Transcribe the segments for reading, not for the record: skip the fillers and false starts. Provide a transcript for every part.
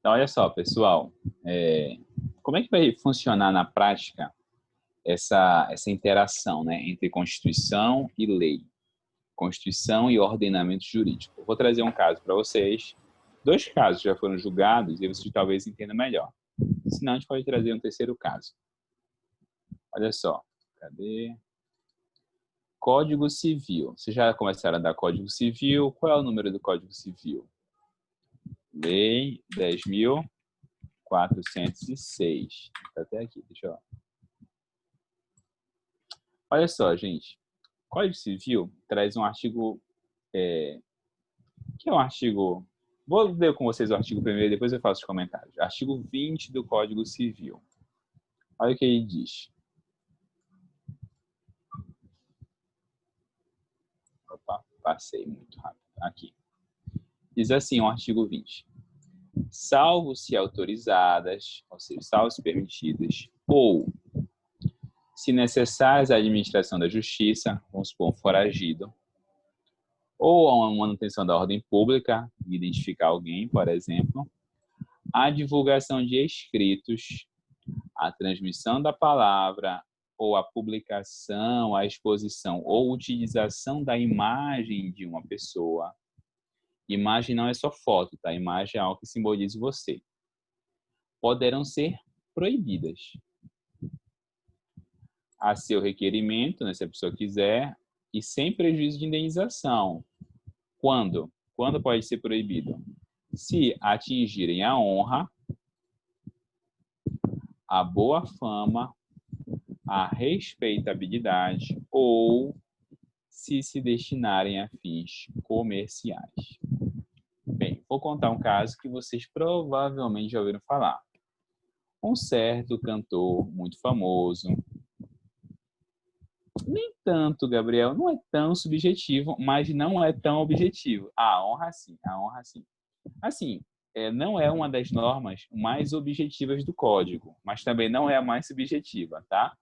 Então, olha só, pessoal, como é que vai funcionar na prática essa interação, né, entre Constituição e lei, Constituição e ordenamento jurídico? Eu vou trazer um caso para vocês. Dois casos já foram julgados e vocês talvez entendam melhor. Senão, a gente pode trazer um terceiro caso. Olha só, cadê? Código Civil. Vocês já começaram a dar Código Civil. Qual é o número do Código Civil? Lei 10.406. Está até aqui, deixa eu... Olha só, gente. Código Civil traz um artigo... que é um artigo... Vou ler com vocês o artigo primeiro e depois eu faço os comentários. Artigo 20 do Código Civil. Olha o que ele diz. Opa, passei muito rápido. Aqui. Diz assim o artigo 20. Salvo se autorizadas, ou seja, salvo se permitidas, ou se necessárias à administração da justiça, vamos supor um foragido, ou a uma manutenção da ordem pública, identificar alguém, por exemplo, a divulgação de escritos, a transmissão da palavra, ou a publicação, a exposição ou utilização da imagem de uma pessoa. Imagem não é só foto, tá? Imagem é algo que simboliza você. Poderão ser proibidas. A seu requerimento, né, se a pessoa quiser, e sem prejuízo de indenização. Quando? Quando pode ser proibido? Se atingirem a honra, a boa fama, a respeitabilidade ou se destinarem a fins comerciais. Bem, vou contar um caso que vocês provavelmente já ouviram falar. Um certo cantor muito famoso. Nem tanto, Gabriel, não é tão subjetivo, mas não é tão objetivo. A honra sim, a honra sim. Assim, não é uma das normas mais objetivas do código, mas também não é a mais subjetiva, tá?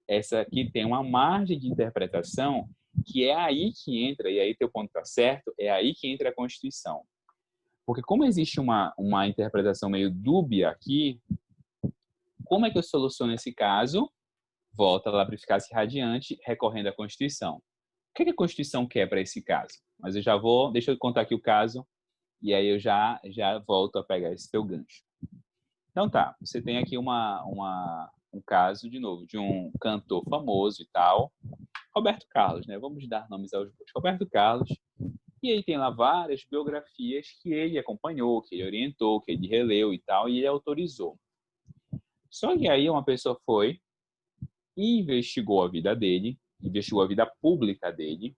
Essa aqui tem uma margem de interpretação que é aí que entra, e aí teu ponto está certo, é aí que entra a Constituição. Porque como existe uma interpretação meio dúbia aqui, como é que eu soluciono esse caso? Volta lá para eficácia radiante, recorrendo à Constituição. O que a Constituição quer para esse caso? Mas eu já vou, deixa eu contar aqui o caso, e aí eu já volto a pegar esse teu gancho. Então tá, você tem aqui um caso, de novo, de um cantor famoso e tal, Roberto Carlos, né? Vamos dar nomes aos dois. Roberto Carlos. E aí tem lá várias biografias que ele acompanhou, que ele orientou, que ele releu e tal, e ele autorizou. Só que aí uma pessoa foi e investigou a vida dele, investigou a vida pública dele,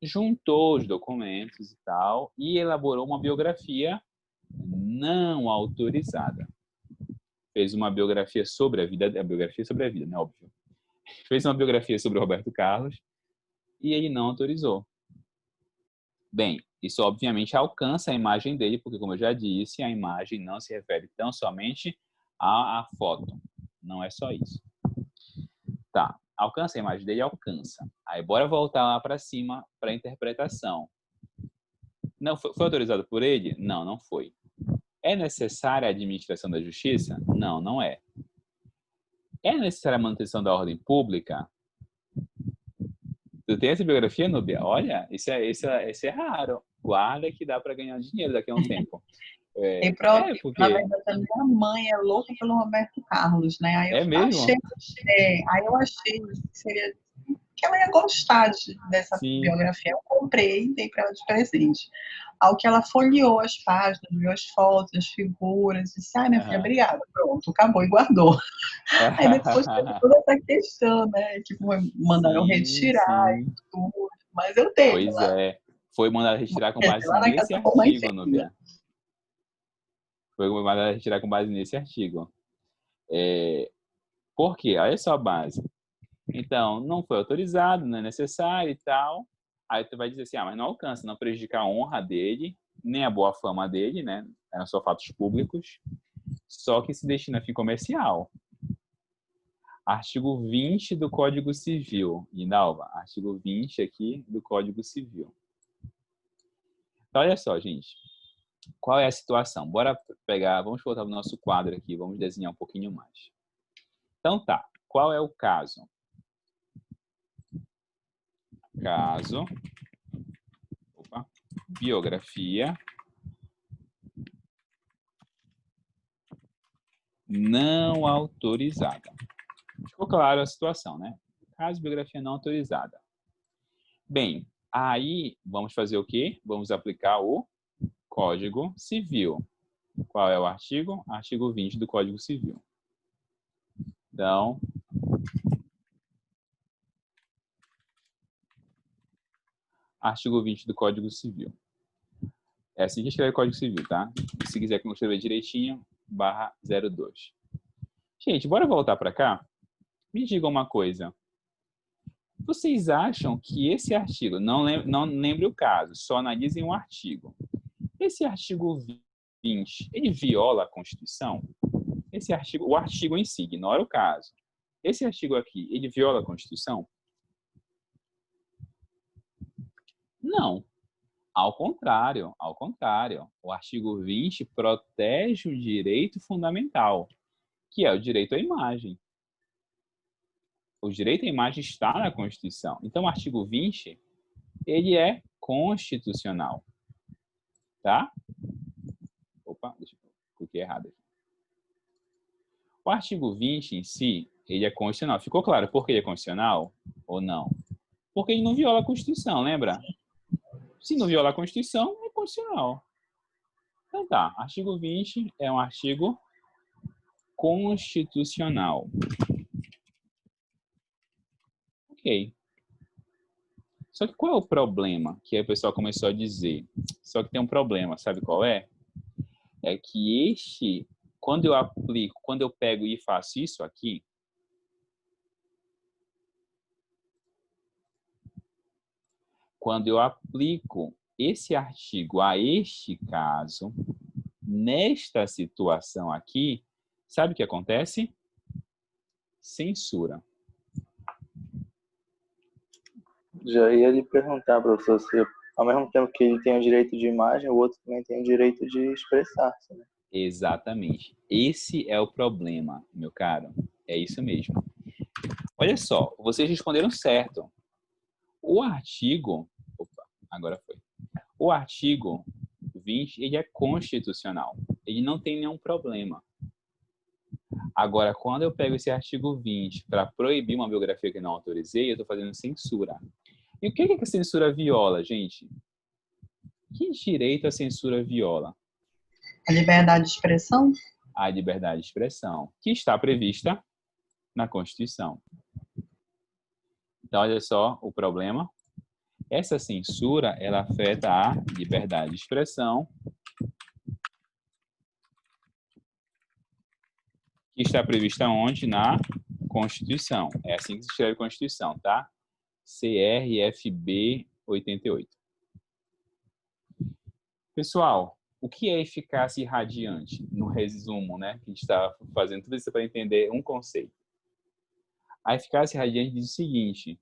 juntou os documentos e tal, e elaborou uma biografia não autorizada. Fez uma biografia sobre a vida, né, óbvio. Fez uma biografia sobre o Roberto Carlos e ele não autorizou. Bem, isso obviamente alcança a imagem dele, porque como eu já disse, a imagem não se refere tão somente à foto. Não é só isso. Tá, alcança a imagem dele? Alcança. Aí bora voltar lá para cima para a interpretação. Não foi autorizado por ele? Não, não foi. É necessária a administração da justiça? Não, não é. É necessária a manutenção da ordem pública? Tu tem essa biografia, Núbia? Olha, isso é raro. Guarda que dá para ganhar dinheiro daqui a um tempo. Tem prova, na Porque... verdade, a minha mãe é louca pelo Roberto Carlos, né? Aí eu É mesmo? achei que seria que ela ia gostar dessa Sim. biografia. Eu comprei e dei para ela de presente. Ao que ela folheou as páginas, viu as fotos, as figuras, disse, ai, minha filha, obrigada, pronto, acabou e guardou. Aí depois teve toda essa questão, né? Tipo, mandaram Sim, retirar e sim. tudo, mas eu tenho Pois lá, é. Foi mandado retirar com base lá na nesse casa da mamãe artigo, tinha. Nubia. Foi mandado retirar com base nesse artigo. Por quê? Olha só a base. Então, não foi autorizado, não é necessário e tal. Aí tu vai dizer assim, mas não alcança, não prejudica a honra dele, nem a boa fama dele, né? Eram só fatos públicos, só que se destina a fim comercial. Artigo 20 do Código Civil. Lindalva, artigo 20 aqui do Código Civil. Então, olha só, gente. Qual é a situação? Bora pegar, vamos voltar para o nosso quadro aqui, vamos desenhar um pouquinho mais. Então tá, qual é o caso? Caso, biografia não autorizada. Ficou claro a situação, né? Caso biografia não autorizada. Bem, aí vamos fazer o quê? Vamos aplicar o Código Civil. Qual é o artigo? Artigo 20 do Código Civil. Então, artigo 20 do Código Civil. É assim que escreve o Código Civil, tá? E se quiser escrever direitinho, /02. Gente, bora voltar para cá? Me digam uma coisa. Vocês acham que esse artigo, não lembre o caso, só analisem o artigo. Esse artigo 20, ele viola a Constituição? Esse artigo, o artigo em si, ignora o caso. Esse artigo aqui, ele viola a Constituição? Não. Ao contrário. O artigo 20 protege o direito fundamental, que é o direito à imagem. O direito à imagem está na Constituição. Então, o artigo 20, ele é constitucional. Tá? Opa, deixa eu cliquei errado aqui. O artigo 20 em si, ele é constitucional. Ficou claro por que ele é constitucional ou não? Porque ele não viola a Constituição, lembra? Se não viola a Constituição, é constitucional. Então tá, artigo 20 é um artigo constitucional. Ok. Só que qual é o problema que aí o pessoal começou a dizer? Só que tem um problema, sabe qual é? É que quando eu aplico, quando eu pego e faço isso aqui, quando eu aplico esse artigo a este caso, nesta situação aqui, sabe o que acontece? Censura. Já ia lhe perguntar, professor, se ao mesmo tempo que ele tem o direito de imagem, o outro também tem o direito de expressar-se, né? Exatamente. Esse é o problema, meu caro. É isso mesmo. Olha só, vocês responderam certo. O artigo... Opa, agora foi. O artigo 20, ele é constitucional. Ele não tem nenhum problema. Agora, quando eu pego esse artigo 20 para proibir uma biografia que não autorizei, eu estou fazendo censura. E o que é que a censura viola, gente? Que direito a censura viola? A liberdade de expressão? A liberdade de expressão, que está prevista na Constituição. Então, olha só o problema. Essa censura, ela afeta a liberdade de expressão, que está prevista onde? Na Constituição. É assim que se escreve Constituição, tá? CRFB 88. Pessoal, o que é eficácia irradiante? No resumo, né? Que a gente está fazendo tudo isso para entender um conceito. A eficácia irradiante diz o seguinte: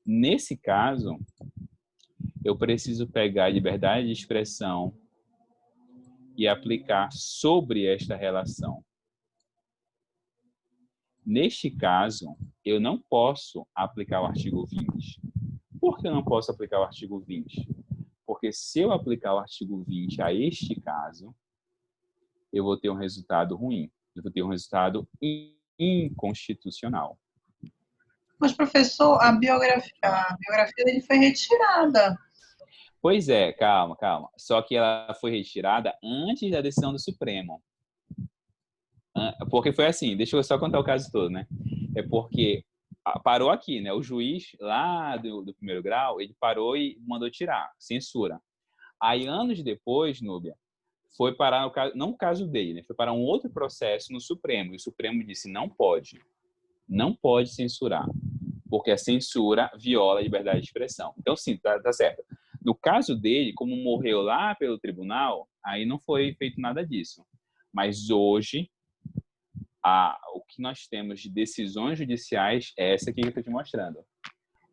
nesse caso, eu preciso pegar a liberdade de expressão e aplicar sobre esta relação. Neste caso, eu não posso aplicar o artigo 20. Por que eu não posso aplicar o artigo 20? Porque se eu aplicar o artigo 20 a este caso, eu vou ter um resultado ruim. Eu vou ter um resultado inconstitucional. Mas, professor, a biografia dele foi retirada. Pois é, calma. Só que ela foi retirada antes da decisão do Supremo. Porque foi assim, deixa eu só contar o caso todo, né? É porque parou aqui, né? O juiz lá do primeiro grau, ele parou e mandou tirar, censura. Aí, anos depois, Núbia, foi parar, não o caso dele, né? Foi parar um outro processo no Supremo. E o Supremo disse, não pode censurar, porque a censura viola a liberdade de expressão. Então, sim, tá certo. No caso dele, como morreu lá pelo tribunal, aí não foi feito nada disso. Mas hoje, o que nós temos de decisões judiciais é essa aqui que eu estou te mostrando.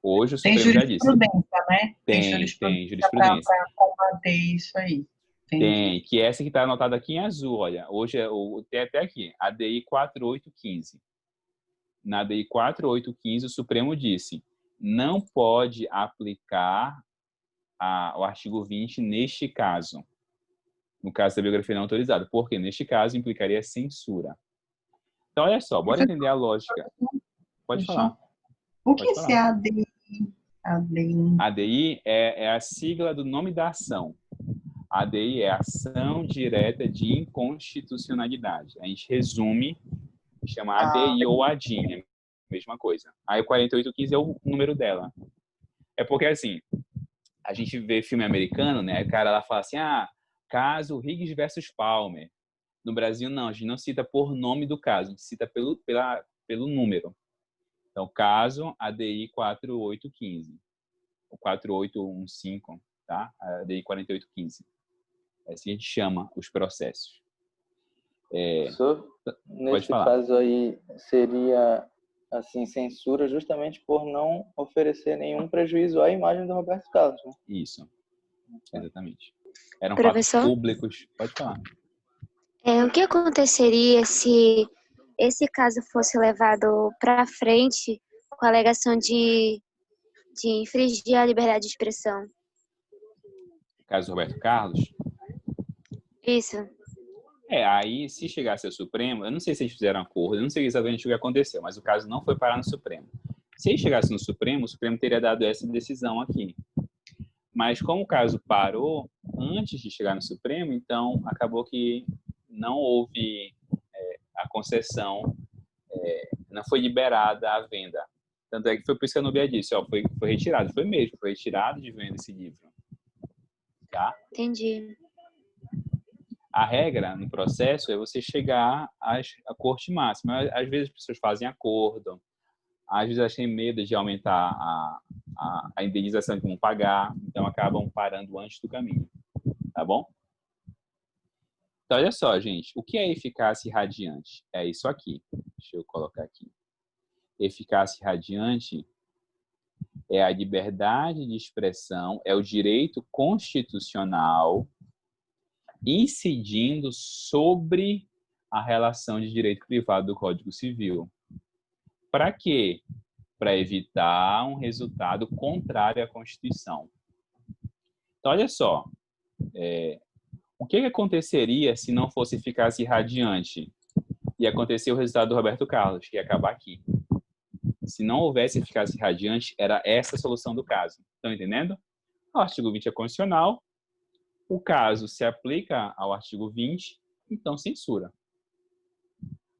Hoje o Supremo já disse. Tem jurisprudência, né? Tem jurisprudência. Para combater isso aí. Tem, que é essa que está anotada aqui em azul, olha. Hoje tem até aqui, ADI 4815. Na ADI 4815, o Supremo disse: não pode aplicar o artigo 20 neste caso. No caso da biografia não autorizada. Porque, neste caso, implicaria censura. Então, olha só, bora entender a lógica. Pode falar. O que é esse ADI? ADI é a sigla do nome da ação. ADI é Ação Direta de Inconstitucionalidade. A gente resume, chama ADI ou ADIM, é a mesma coisa. Aí o 4815 é o número dela. É porque, assim, a gente vê filme americano, né? O cara lá fala assim, caso Higgs versus Palmer. No Brasil, não, a gente não cita por nome do caso, a gente cita pelo número. Então, caso ADI 4815, ou 4815, tá? ADI 4815. É assim a gente chama os processos. Nesse caso aí, seria assim, censura justamente por não oferecer nenhum prejuízo à imagem do Roberto Carlos, né? Isso, exatamente. Eram Professor? fatos públicos. Pode falar. O que aconteceria se esse caso fosse levado para frente com a alegação de infringir a liberdade de expressão? Caso do Roberto Carlos? Isso. Aí se chegasse ao Supremo, eu não sei se eles fizeram acordo, eu não sei exatamente o que aconteceu, mas o caso não foi parar no Supremo. Se ele chegasse no Supremo, o Supremo teria dado essa decisão aqui. Mas como o caso parou antes de chegar no Supremo, então acabou que não houve a concessão, não foi liberada a venda. Tanto é que foi por isso que a Nubia disse, foi retirado, foi retirado de venda esse livro. Tá? Entendi. A regra no processo é você chegar à corte máxima. Às vezes as pessoas fazem acordo, às vezes elas têm medo de aumentar a indenização que vão pagar, então acabam parando antes do caminho. Tá bom? Então, olha só, gente. O que é eficácia irradiante? É isso aqui. Deixa eu colocar aqui. Eficácia irradiante é a liberdade de expressão, é o direito constitucional incidindo sobre a relação de direito privado do Código Civil. Para quê? Para evitar um resultado contrário à Constituição. Então, olha só. O que aconteceria se não fosse eficácia irradiante? Ia acontecer o resultado do Roberto Carlos, que ia acabar aqui. Se não houvesse eficácia irradiante, era essa a solução do caso. Estão entendendo? O artigo 20 é constitucional, o caso se aplica ao artigo 20, então censura.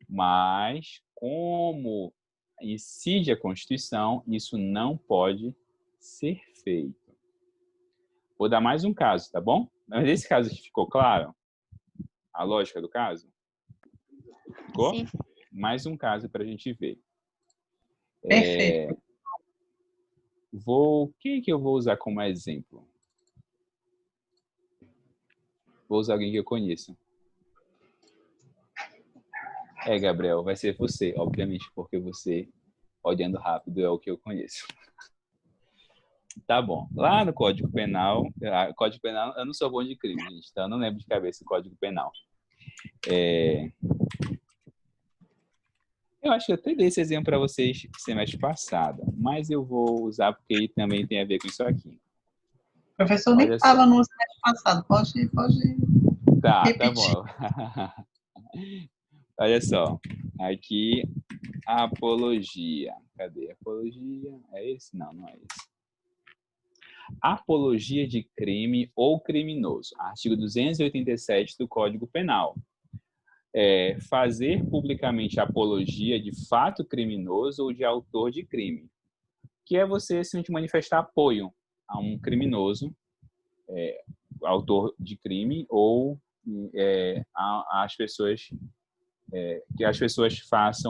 Mas, como incide a Constituição, isso não pode ser feito. Vou dar mais um caso, tá bom? Mas esse caso aqui ficou claro? A lógica do caso? Ficou? Sim. Mais um caso para a gente ver. Perfeito. Quem que eu vou usar como exemplo? Vou usar alguém que eu conheço. Gabriel, vai ser você, obviamente, porque você, olhando rápido, é o que eu conheço. Tá bom. Lá no Código Penal, eu não sou bom de crime, gente, então eu não lembro de cabeça o Código Penal. Eu acho que eu até dei esse exemplo para vocês semestre passado, mas eu vou usar porque ele também tem a ver com isso aqui. O professor nem estava no semestre passado, pode Tá repetir. bom. Olha só, aqui a apologia. Cadê a apologia? É esse? Não, não é esse. Apologia de crime ou criminoso. Artigo 287 do Código Penal. Fazer publicamente apologia de fato criminoso ou de autor de crime. Que é você simplesmente manifestar apoio a um criminoso, autor de crime, ou às pessoas, que as pessoas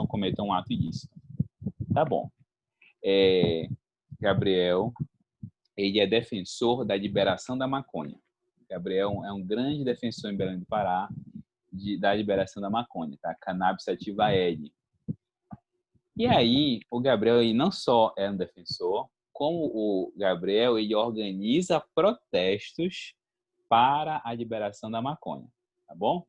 cometam um ato ilícito. Tá bom. Gabriel, ele é defensor da liberação da maconha. Gabriel é um grande defensor em Belém do Pará da liberação da maconha, tá? Cannabis sativa L. E aí, o Gabriel ele não só é um defensor, como o Gabriel ele organiza protestos para a liberação da maconha, tá bom?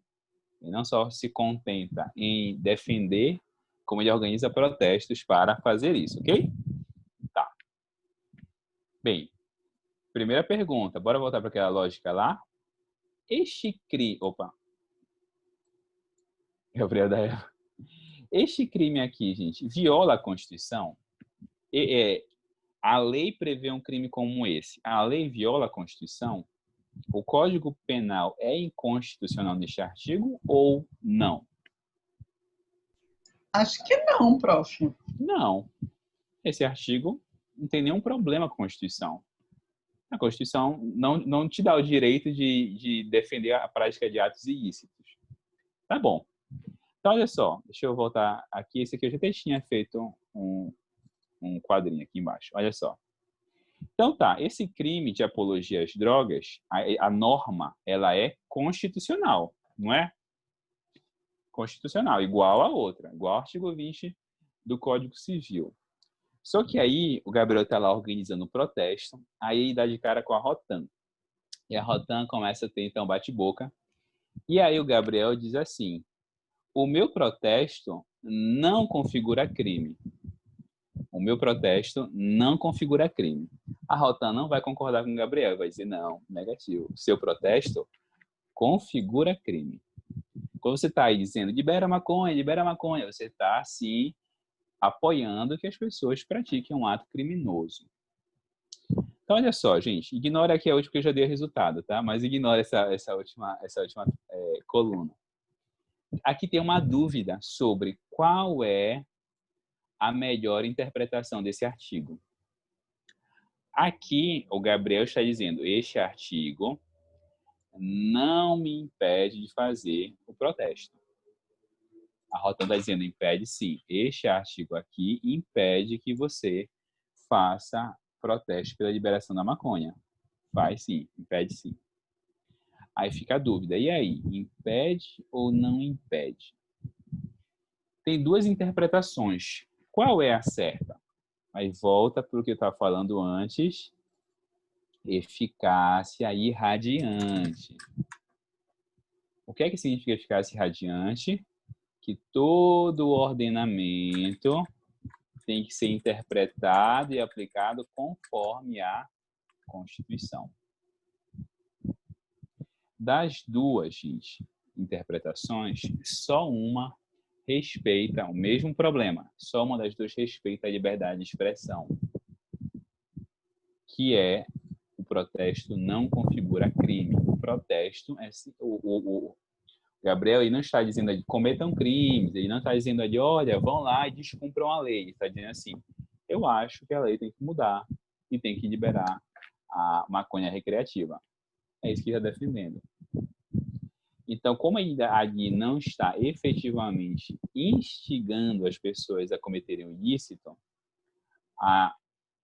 Ele não só se contenta em defender, como ele organiza protestos para fazer isso, ok? Tá. Bem, primeira pergunta, bora voltar para aquela lógica lá. Gabriel da Eva. Este crime aqui, gente, viola a Constituição? A lei prevê um crime como esse. A lei viola a Constituição? O Código Penal é inconstitucional neste artigo ou não? Acho que não, prof. Não. Esse artigo não tem nenhum problema com a Constituição. A Constituição não te dá o direito de defender a prática de atos ilícitos. Tá bom. Então, olha só. Deixa eu voltar aqui. Esse aqui eu já até tinha feito um quadrinho aqui embaixo. Olha só. Então tá, esse crime de apologia às drogas, a norma, ela é constitucional, não é? Constitucional, igual a outra, igual ao artigo 20 do Código Civil. Só que aí o Gabriel está lá organizando o protesto, aí ele dá de cara com a Rotan. E a Rotan começa a ter então bate-boca. E aí o Gabriel diz assim: o meu protesto não configura crime. O meu protesto não configura crime. A Rotan não vai concordar com o Gabriel, vai dizer, não, negativo. O seu protesto configura crime. Quando você está aí dizendo, libera maconha, você está, sim, apoiando que as pessoas pratiquem um ato criminoso. Então, olha só, gente, ignora aqui a última que eu já dei o resultado, tá? Mas ignora essa última coluna. Aqui tem uma dúvida sobre qual é a melhor interpretação desse artigo. Aqui, o Gabriel está dizendo, este artigo não me impede de fazer o protesto. A Rotan está dizendo, impede sim. Este artigo aqui impede que você faça protesto pela liberação da maconha. Faz sim, impede sim. Aí fica a dúvida, e aí, impede ou não impede? Tem duas interpretações. Qual é a certa? Aí volta para o que eu estava falando antes. Eficácia irradiante. O que é que significa eficácia irradiante? Que todo o ordenamento tem que ser interpretado e aplicado conforme a Constituição. Das duas, gente, interpretações, só uma respeita o mesmo problema. Só uma das duas respeita a liberdade de expressão, que é o protesto não configura crime. O protesto é o Gabriel, ele não está dizendo ali, cometam crimes, ele não está dizendo ali, olha, vão lá e descumpram a lei. Ele está dizendo assim, eu acho que a lei tem que mudar e tem que liberar a maconha recreativa. É isso que ele está defendendo. Então, como ainda ali não está efetivamente instigando as pessoas a cometerem o ilícito,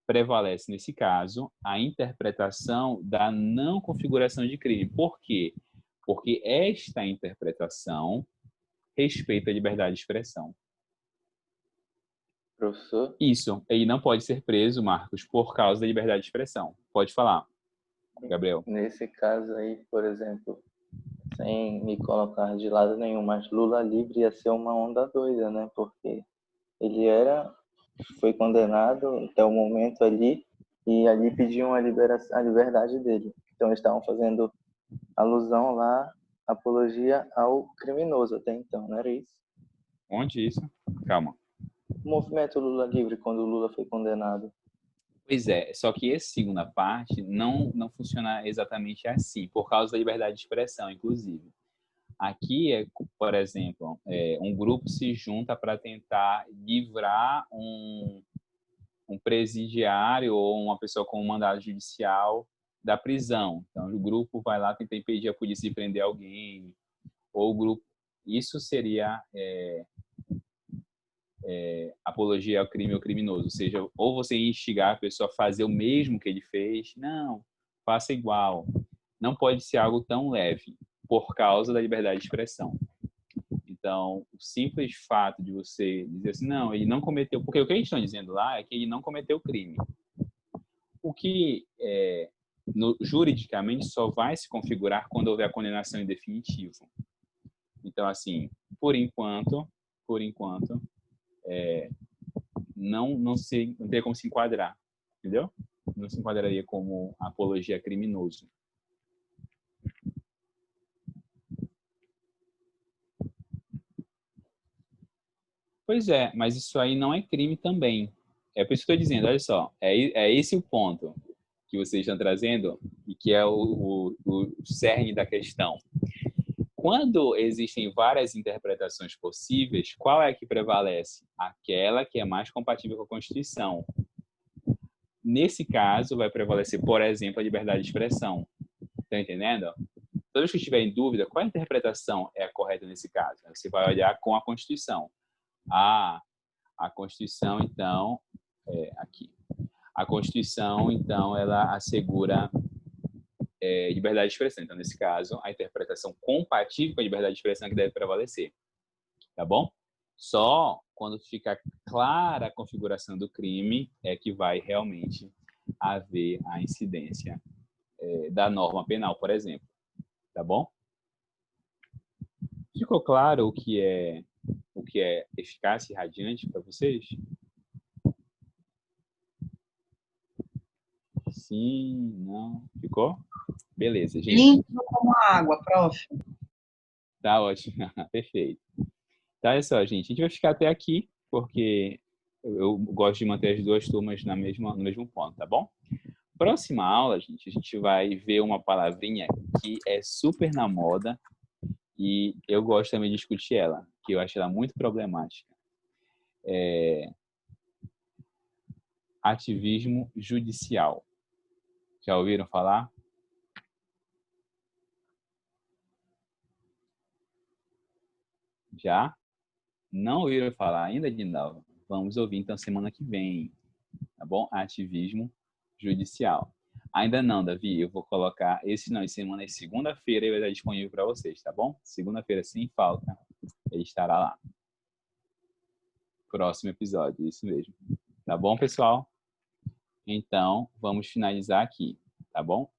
prevalece, nesse caso, a interpretação da não configuração de crime. Por quê? Porque esta interpretação respeita a liberdade de expressão. Professor? Isso. Ele não pode ser preso, Marcos, por causa da liberdade de expressão. Pode falar, Gabriel. Nesse caso aí, por exemplo, sem me colocar de lado nenhum, mas Lula livre ia ser uma onda doida, né? Porque ele foi condenado até o momento ali e ali pediam a liberdade dele. Então eles estavam fazendo alusão lá, apologia ao criminoso até então, não era isso? Onde isso? Calma. O movimento Lula livre, quando o Lula foi condenado. Pois é, só que essa segunda parte não funciona exatamente assim, por causa da liberdade de expressão, inclusive. Aqui, por exemplo, um grupo se junta para tentar livrar um presidiário ou uma pessoa com um mandado judicial da prisão. Então, o grupo vai lá tentar impedir a polícia de prender alguém, ou o grupo... Isso seria apologia ao crime ou criminoso, ou seja, ou você instigar a pessoa a fazer o mesmo que ele fez, não, faça igual. Não pode ser algo tão leve, por causa da liberdade de expressão. Então, o simples fato de você dizer assim, não, ele não cometeu... Porque o que eles estão dizendo lá é que ele não cometeu crime. O que juridicamente só vai se configurar quando houver a condenação em definitivo. Então, assim, por enquanto, não tem como se enquadrar, entendeu? Não se enquadraria como apologia a criminoso. Pois é, mas isso aí não é crime também. É por isso que eu estou dizendo, olha só, é esse o ponto que vocês estão trazendo e que é o cerne da questão. Quando existem várias interpretações possíveis, qual é que prevalece? Aquela que é mais compatível com a Constituição. Nesse caso, vai prevalecer, por exemplo, a liberdade de expressão. Está entendendo? Toda vez que estiver em dúvida, qual a interpretação é a correta nesse caso? Você vai olhar com a Constituição. A Constituição, então, aqui. A Constituição, então, ela assegura liberdade de expressão. Então, nesse caso, a interpretação compatível com a liberdade de expressão que deve prevalecer. Tá bom? Só quando ficar clara a configuração do crime é que vai realmente haver a incidência da norma penal, por exemplo. Tá bom? Ficou claro o que é eficácia irradiante para vocês? Sim, não. Ficou? Beleza, gente. Límpido como água, prof. Tá ótimo. Perfeito. Então, olha só, gente. A gente vai ficar até aqui, porque eu gosto de manter as duas turmas no mesmo ponto, tá bom? Próxima aula, gente, a gente vai ver uma palavrinha que é super na moda e eu gosto também de discutir ela, que eu acho ela muito problemática. Ativismo judicial. Já ouviram falar? Já? Não ouviram falar ainda, de novo? Vamos ouvir então semana que vem, tá bom? Ativismo judicial. Ainda não, Davi, eu vou colocar esse semana de segunda-feira e vai estar disponível para vocês, tá bom? Segunda-feira, sem falta, ele estará lá. Próximo episódio, isso mesmo. Tá bom, pessoal? Então, vamos finalizar aqui, tá bom?